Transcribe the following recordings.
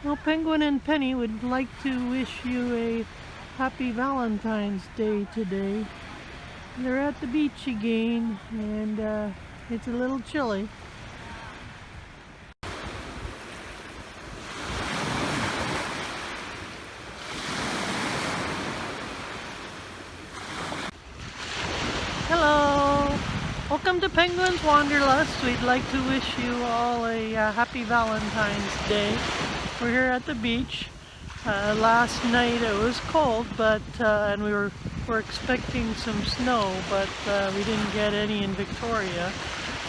Well, Penguin and Penny would like to wish you a happy Valentine's Day today. They're at the beach again, and it's a little chilly. Hello! Welcome to Penguins Wanderlust. We'd like to wish you all a happy Valentine's Day. We're here at the beach. Last night it was cold, but and we were expecting some snow, but we didn't get any in Victoria.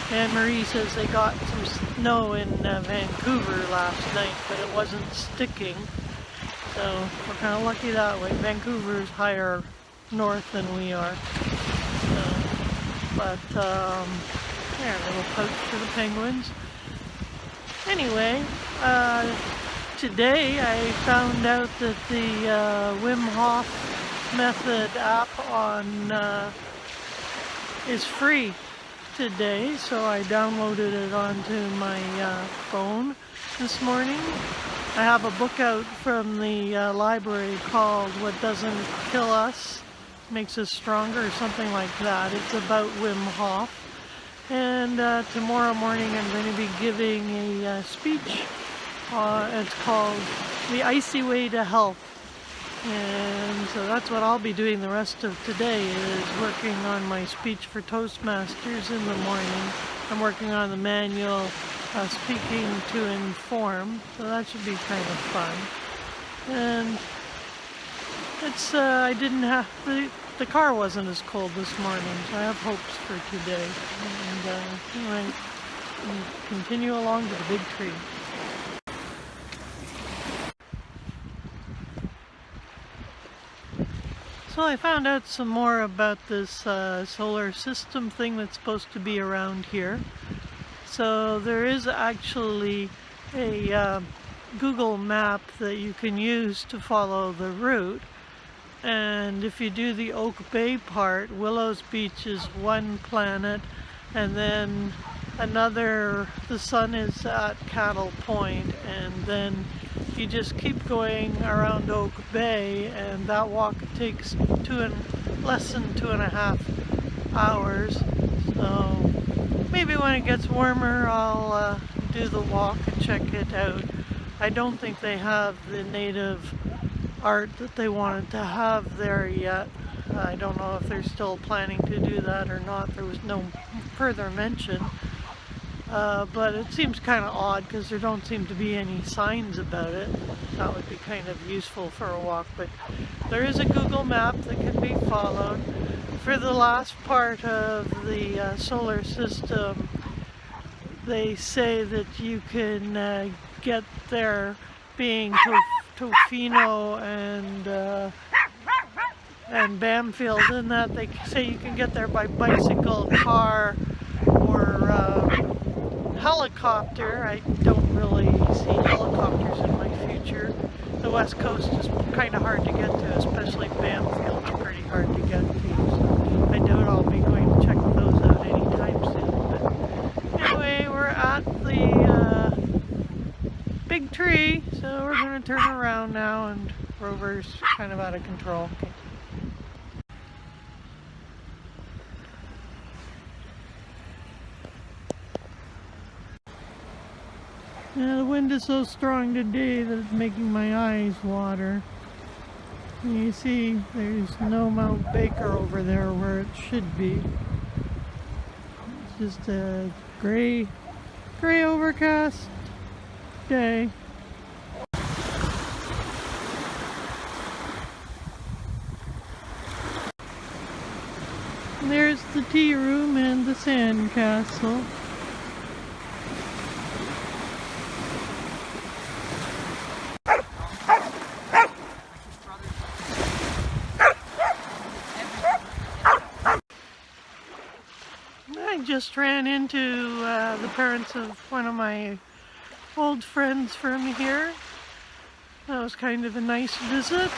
Anne Marie says they got some snow in Vancouver last night, but it wasn't sticking. So we're kind of lucky that way. Vancouver's higher north than we are. But yeah, a little poach for the penguins. Anyway, today I found out that the Wim Hof method app on is free today, so I downloaded it onto my phone this morning. I have a book out from the library called What Doesn't Kill Us Makes Us Stronger, or something like that. It's about Wim Hof. And tomorrow morning I'm going to be giving a speech. It's called The Icy Way to Health. And so that's what I'll be doing the rest of today, is working on my speech for Toastmasters in the morning. I'm working on the manual Speaking to Inform, so that should be kind of fun. And it's I didn't have the car wasn't as cold this morning, so I have hopes for today. And anyway, continue along to the big tree. So I found out some more about this solar system thing that's supposed to be around here. So there is actually a Google map that you can use to follow the route. And if you do the Oak Bay part, Willows Beach is one planet, and then another, the sun is at Cattle Point, and then you just keep going around Oak Bay, and that walk takes less than 2.5 hours. So maybe when it gets warmer I'll do the walk and check it out. I don't think they have the native art that they wanted to have there yet. I don't know if they're still planning to do that or not. There was no further mention. But it seems kind of odd because there don't seem to be any signs about it. That would be kind of useful for a walk, but there is a Google map that can be followed. For the last part of the solar system, they say that you can get there being Tofino and Bamfield, and that they say you can get there by bicycle, car, or helicopter. I don't really see helicopters in my future. The west coast is kind of hard to get to, especially Bamfield's pretty hard to get to. So I doubt I'll be going to check those out anytime soon. But anyway, we're at the big tree, so we're going to turn around now, and Rover's kind of out of control. Okay. Yeah, the wind is so strong today that it's making my eyes water. And you see there's no Mount Baker over there where it should be. It's just a gray overcast day. There's the tea room and the sand castle. I just ran into the parents of one of my old friends from here. That was kind of a nice visit.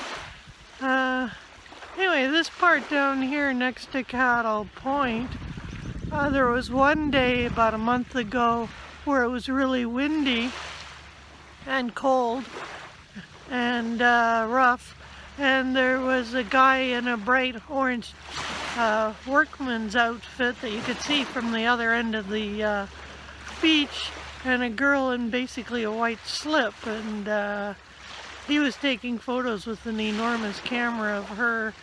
Anyway, this part down here next to Cattle Point, there was one day about a month ago where it was really windy, and cold and rough, and there was a guy in a bright orange workman's outfit that you could see from the other end of the beach, and a girl in basically a white slip, and he was taking photos with an enormous camera of her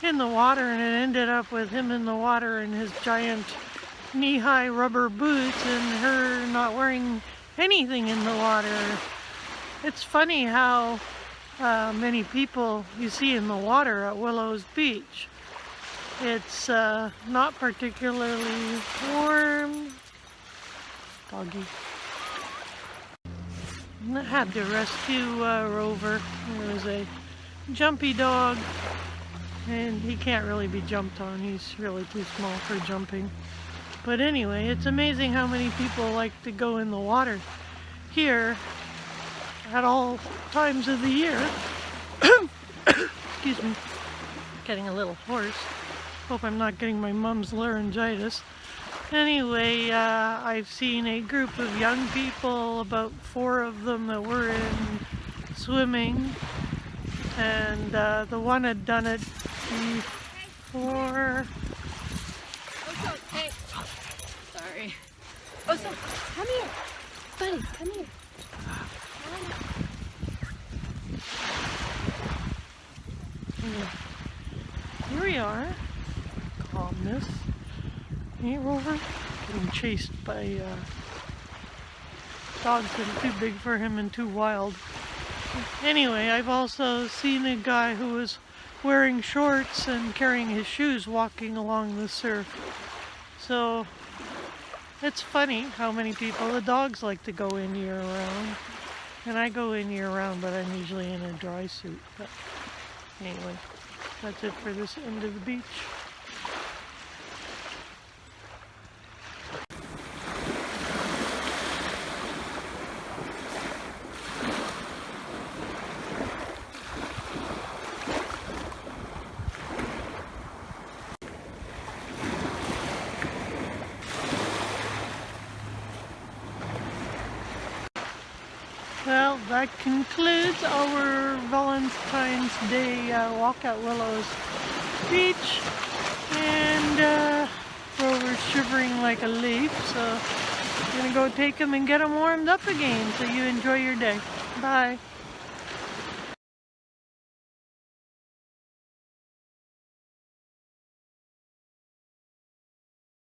in the water, and it ended up with him in the water in his giant knee-high rubber boots and her not wearing anything in the water. It's funny how many people you see in the water at Willows Beach. It's not particularly warm. Doggy. I had to rescue Rover. There was a jumpy dog, and he can't really be jumped on. He's really too small for jumping. But anyway, it's amazing how many people like to go in the water here at all times of the year. Excuse me, getting a little hoarse. Hope I'm not getting my mom's laryngitis. Anyway, I've seen a group of young people, about 4 of them that were in swimming, and the one had done it before. Oh, hey. Sorry. Oh, so come here, buddy, come here. Here we are. Calmness. Hey, Rover? Getting chased by dogs that are too big for him and too wild. Anyway, I've also seen a guy who was wearing shorts and carrying his shoes walking along the surf. So it's funny how many people, the dogs like to go in year round. And I go in year round, but I'm usually in a dry suit. But anyway, that's it for this end of the beach. Well, that concludes our Valentine's Day walk at Willows Beach, and Rover's shivering like a leaf, so I'm gonna go take him and get him warmed up again. So you enjoy your day. Bye.